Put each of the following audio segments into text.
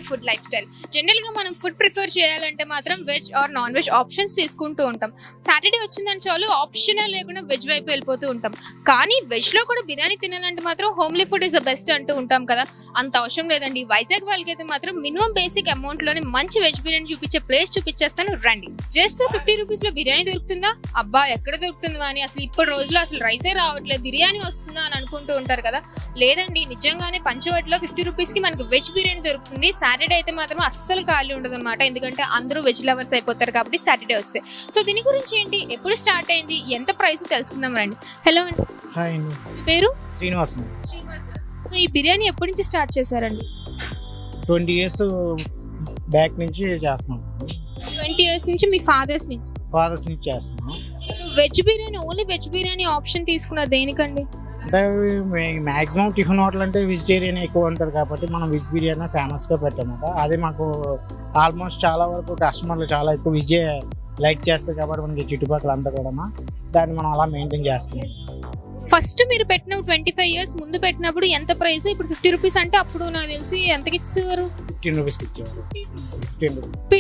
Food life style. జనరల్గా మనం food prefer చేయాలంటే మాత్రం veg or non veg options తీసుకుంటూ ఉంటాం. సాటర్డే వచ్చిందని చాలు ఆప్షనల్ లేకుండా వెజ్ వైపు వెళ్ళిపోతూ ఉంటాం. కానీ వెజ్లో కూడా బిర్యానీ తినాలంటే మాత్రం homely food is the best అంటూ ఉంటాం కదా. అంత అవసరం లేదండి. వైజాగ్ వాళ్ళకైతే మాత్రం మినిమం బేసిక్ అమౌంట్లోనే మంచి వెజ్ బిర్యానీ చూపించే ప్లేస్ చూపించేస్తాను, రండి. జస్ట్ 50 రూపీస్లో బిర్యానీ దొరుకుతుందా? అబ్బా ఎక్కడ దొరుకుతుంది అని అసలు ఇప్పటి రోజుల్లో అసలు రైసే రావట్లేదు, బిర్యానీ వస్తుందా అని అనుకుంటూ ఉంటారు కదా. లేదండి, నిజంగానే పంచవటిలో 50 రూపీస్కి మనకి వెజ్ బిర్యానీ దొరుకుతుంది. సాటర్డే అయితే మాత్రం అస్సలు ఖాళీ ఉండదు అనమాట, ఎందుకంటే అందరూ వెజ్ లవర్స్ అయిపోతారు కాబట్టి సాటర్డే వస్తే. సో దీని గురించి ఏంటి, ఎప్పుడు స్టార్ట్ అయింది, ఎంత ప్రైస్ తెలుసుకుందాం రండి. హలో అండి. హాయ్ అండి. మీ పేరు? శ్రీనివాస్. సో ఈ బిర్యానీ ఎప్పటి నుంచి స్టార్ట్ చేశారండి? 20 years బ్యాక్ నుంచి చేస్తున్నాం. 20 years నుంచి మీ ఫాదర్స్ నుంచి చేస్తున్నాం. Veg biryani, only veg biryani option తీసుకున్నారు దేనికండి? అంటే మ్యాక్సిమం టిఫిన్ హోటల్ అంటే వెజిటేరియన్ ఎక్కువ ఉంటారు కాబట్టి మనం వెజ్ బిర్యానీ ఫేమస్గా పెట్టామన్నమాట. అది మాకు ఆల్మోస్ట్ చాలా వరకు కస్టమర్లు చాలా ఎక్కువ వెజ్ లైక్ చేస్తారు కాబట్టి మనకి చుట్టుపక్కల అంతా కూడా దాన్ని మనం అలా మెయింటైన్ చేస్తున్నాం. ఫస్ట్ మీరు పెట్టినప్పుడు 25 years ముందు పెట్టినప్పుడు ఎంత ప్రైస్? ఇప్పుడు 50 రూపీస్ అంటే అప్పుడు నాకు తెలిసి ఎంతకి ఇచ్చేవారు? 15 రూపీస్కి ఇచ్చేవారు.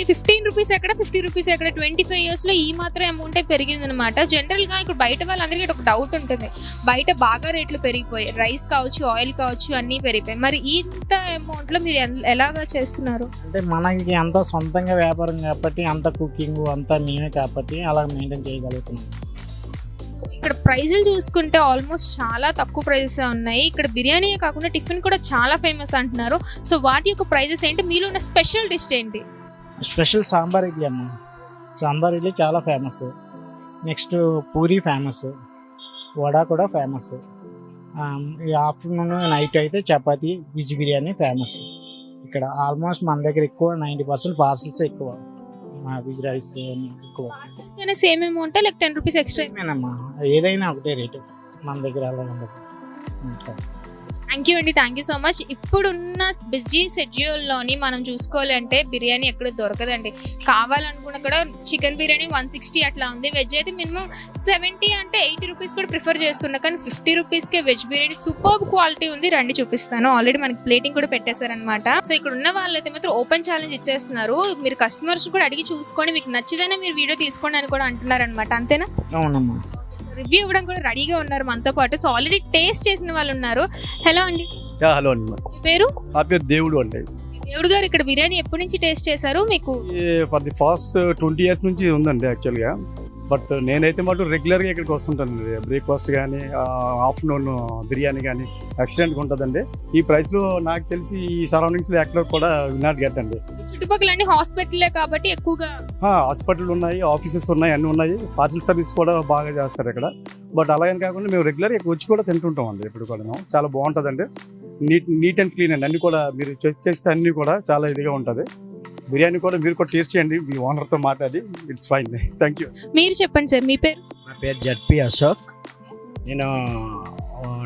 15 రూపీస్ ఎక్కడ, 50 రూపీస్ ఎక్కడ? 25 years లో ఈ మాత్రం అమౌంటే పెరిగింది అనమాట. జనరల్ గా ఇప్పుడు బయట వాళ్ళందరికీ ఒక డౌట్ ఉంటుంది, బయట బాగా రేట్లు పెరిగిపోయాయి, రైస్ కావచ్చు, ఆయిల్ కావచ్చు, అన్నీ పెరిగిపోయాయి. మరి ఇంత అమౌంట్ లో మీరు ఎలాగా చేస్తున్నారు? అంటే మనకి అంతా సొంతంగా వ్యాపారం కాబట్టి అంత కుకింగ్ అంతా మేమే కాబట్టి అలా మెయింటైన్ చేయగలుగుతున్నాం. ఇక్కడ ప్రైజులు చూసుకుంటే ఆల్మోస్ట్ చాలా తక్కువ ప్రైజెస్ ఉన్నాయి. ఇక్కడ బిర్యానీ కాకుండా టిఫిన్ కూడా చాలా ఫేమస్ అంటున్నారు. సో వాటి యొక్క ప్రైజెస్ ఏంటి, మీలో ఉన్న స్పెషల్ డిష్ ఏంటి? స్పెషల్ సాంబార్ ఇడ్లీ అమ్మ. సాంబార్ ఇడ్లీ చాలా famous. Next puri famous, vada కూడా ఫేమస్. ఈ ఆఫ్టర్నూన్ నైట్ అయితే చపాతీ వెజ్ బిర్యానీ ఫేమస్. ఇక్కడ ఆల్మోస్ట్ మన దగ్గర ఎక్కువ 90% పార్సల్స్ ఎక్కువ, వెజ్ రైస్ ఎక్కువ. Same amount like 10 rupees extra? ఏదైనా ఒకటే రేటు మన దగ్గర అలా ఉండదు. థ్యాంక్ యూ అండి, థ్యాంక్ యూ సో మచ్. ఇప్పుడున్న బిజీ షెడ్యూల్లోని మనం చూసుకోవాలంటే బిర్యానీ ఎక్కడ దొరకదండి. కావాలనుకున్న కూడా చికెన్ బిర్యానీ 160 అట్లా ఉంది, వెజ్ అయితే మినిమం 70 అంటే 80 రూపీస్ కూడా ప్రిఫర్ చేస్తున్నా. కానీ 50 రూపీస్కే వెజ్ బిర్యానీ సూపర్ క్వాలిటీ ఉంది, రండి చూపిస్తాను. ఆల్రెడీ మనకి ప్లేటింగ్ కూడా పెట్టేశారనమాట. సో ఇక్కడ ఉన్న వాళ్ళైతే మాత్రం ఓపెన్ ఛాలెంజ్ ఇచ్చేస్తున్నారు. మీరు కస్టమర్స్ కూడా అడిగి చూసుకొని మీకు నచ్చితేనే మీరు వీడియో తీసుకోండి అని కూడా అంటున్నారు అనమాట. అంతేనా? అవునమ్మా. రివ్యూ ఇవ్వడం కూడా రెడీగా ఉన్నారు మనతో పాటు. సో ఆల్రెడీ టేస్ట్ చేసిన వాళ్ళు ఉన్నారు. హలో అండి. హలో అండి. పేరు? నా పేరు దేవుడు అండి. దేవుడు గారు, ఇక్కడ బిర్యానీ ఎప్పటి నుంచి టేస్ట్ చేశారు? మీకు ఫర్ ది ఫాస్ట్ 20 years నుంచి ఉందండి యాక్చువల్గా. బట్ నేనైతే మటు రెగ్యులర్గా ఇక్కడికి వస్తుంటాను. బ్రేక్ఫాస్ట్ కానీ ఆఫ్టర్నూన్ బిర్యానీ కానీ ఎక్సలెంట్గా ఉంటుందండి. ఈ ప్రైస్లో నాకు తెలిసి ఈ సరౌండింగ్స్లో ఎక్కడ కూడా నాట్ గెట్ అండి. చుట్టుపక్కల అన్ని హాస్పిటల్లే కాబట్టి ఎక్కువగా హాస్పిటల్ ఉన్నాయి, ఆఫీసెస్ ఉన్నాయి, అన్నీ ఉన్నాయి. పార్సల్ సర్వీస్ కూడా బాగా చేస్తారు ఇక్కడ. బట్ అలాగని కాకుండా మేము రెగ్యులర్గా వచ్చి కూడా తింటుంటాం అండి. ఇప్పుడు కూడా చాలా బాగుంటుందండి. నీట్ అండ్ క్లీన్ అండి. అన్నీ కూడా మీరు చెక్ చేస్తే అన్నీ కూడా చాలా ఇదిగా ఉంటుంది. బిర్యానీ కూడా మీరు కూడా టేస్ట్ చేయండి, మీ ఓనర్తో మాట్లాడి. It's fine. Thank you. మీరు చెప్పండి సార్, మీ పేరు? నా పేరు జడ్పి అశోక్. నేను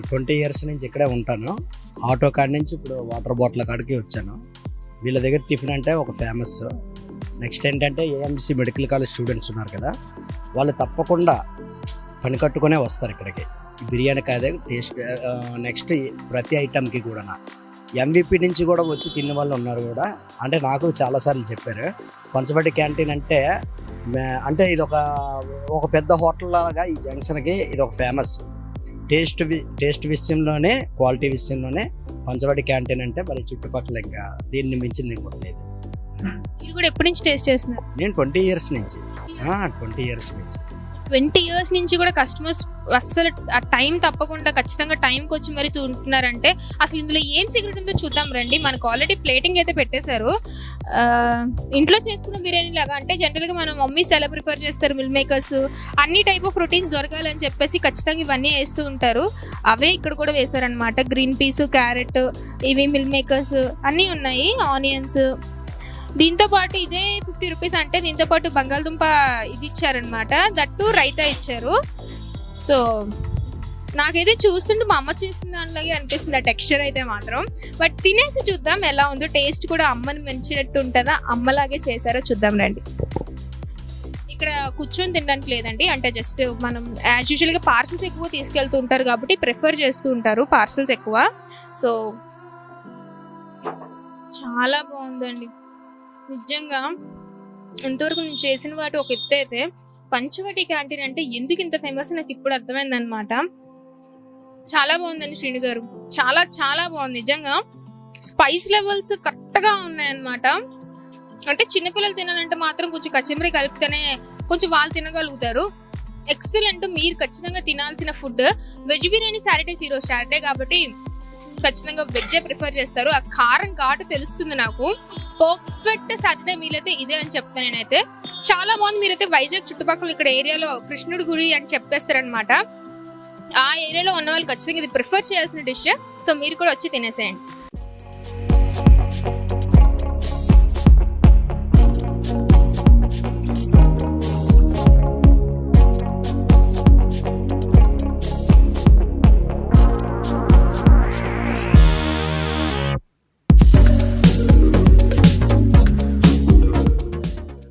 20 years నుంచి ఇక్కడే ఉంటాను. ఆటో కాడి నుంచి ఇప్పుడు వాటర్ బాటిల్ కాడికి వచ్చాను. వీళ్ళ దగ్గర టిఫిన్ అంటే ఒక ఫేమస్. నెక్స్ట్ ఏంటంటే ఏఎంసీ మెడికల్ కాలేజ్ స్టూడెంట్స్ ఉన్నారు కదా, వాళ్ళు తప్పకుండా పని కట్టుకునే వస్తారు ఇక్కడికి. బిర్యానీ కాదే టేస్ట్. నెక్స్ట్ ప్రతి ఐటమ్కి కూడా MVP నుంచి కూడా వచ్చి తిన్న వాళ్ళు ఉన్నారు కూడా. అంటే నాకు చాలాసార్లు చెప్పారు పంచబడి క్యాంటీన్ అంటే ఇది ఒక పెద్ద హోటల్ లాగా ఈ జంక్షన్కి ఇది ఒక ఫేమస్. టేస్ట్ విషయంలోనే, క్వాలిటీ విషయంలోనే పంచబడి క్యాంటీన్ అంటే మరి చుట్టుపక్కల ఇంకా దీన్ని మించింది ఇంకోటి లేదు. మీరు కూడా ఎప్పటి నుంచి టేస్ట్ చేస్తున్నారు? నేను 20 years నుంచి. 20 years నుంచి కూడా కస్టమర్స్ అస్సలు ఆ టైం తప్పకుండా ఖచ్చితంగా టైంకి వచ్చి మరి చూంటున్నారంటే అసలు ఇందులో ఏం సీక్రెట్ ఉందో చూద్దాం రండి. మనకు ఆల్రెడీ ప్లేటింగ్ అయితే పెట్టేశారు. ఇంట్లో చేసుకున్న బిర్యానీ లాగా అంటే జనరల్గా మనం మమ్మీస్ ఎలా ప్రిఫర్ చేస్తారు, మిల్ మేకర్స్, అన్ని టైప్ ఆఫ్ ప్రోటీన్స్ దొరకాలని చెప్పేసి ఖచ్చితంగా ఇవన్నీ వేస్తూ ఉంటారు. అవే ఇక్కడ కూడా వేశారనమాట. గ్రీన్ పీస్, క్యారెట్, ఇవి మిల్ మేకర్స్ అన్నీ ఉన్నాయి, ఆనియన్స్. దీంతో పాటు ఇదే 50 రూపీస్ అంటే దీంతో పాటు బంగాళదుంప ఇది ఇచ్చారనమాట, దట్టు రైతా ఇచ్చారు. సో నాకైతే చూస్తుంటే మా అమ్మ చేసిన దానిలాగే అనిపిస్తుంది ఆ టెక్స్చర్ అయితే మాత్రం. బట్ తినేసి చూద్దాం ఎలా ఉందో. టేస్ట్ కూడా అమ్మని మెచ్చినట్టు ఉంటుందా, అమ్మలాగే చేశారో చూద్దాం రండి. ఇక్కడ కూర్చొని తినడానికి లేదండి, అంటే జస్ట్ మనం యాజ్ యూజువల్గా పార్సల్స్ ఎక్కువ తీసుకెళ్తూ ఉంటారు కాబట్టి ప్రిఫర్ చేస్తూ ఉంటారు పార్సల్స్ ఎక్కువ. సో చాలా బాగుందండి నిజంగా. ఇంతవరకు నేను చేసిన వాటి ఒక ఎత్తు అయితే పంచవటి క్యాంటీన్ అంటే ఎందుకు ఇంత ఫేమస్ నాకు ఇప్పుడు అర్థమైంది అనమాట. చాలా బాగుందండి శ్రీను గారు, చాలా చాలా బాగుంది నిజంగా. స్పైస్ లెవెల్స్ కరెక్ట్గా ఉన్నాయన్నమాట. అంటే చిన్నపిల్లలు తినాలంటే మాత్రం కొంచెం కచ్చిమిరి కలిపితేనే కొంచెం వాళ్ళు తినగలుగుతారు. ఎక్సలెంట్, మీరు ఖచ్చితంగా తినాల్సిన ఫుడ్. వెజ్ బిర్యానీ సాటర్డేస్ ఈరోజు సాటర్డే కాబట్టి ఖచ్చితంగా వెజ్జే ప్రిఫర్ చేస్తారు. ఆ కారం ఘాటు తెలుస్తుంది నాకు. పర్ఫెక్ట్ సాటర్డే మీల్ అయితే ఇదే అని చెప్తాను నేనైతే. చాలా బాగుంది. మీరైతే వైజాగ్ చుట్టుపక్కల ఇక్కడ ఏరియాలో కృష్ణుడి గుడి అని చెప్పేస్తారనమాట. ఆ ఏరియాలో ఉన్న వాళ్ళు ఖచ్చితంగా ఇది ప్రిఫర్ చేయాల్సిన డిష్. సో మీరు కూడా వచ్చి తినేసేయండి.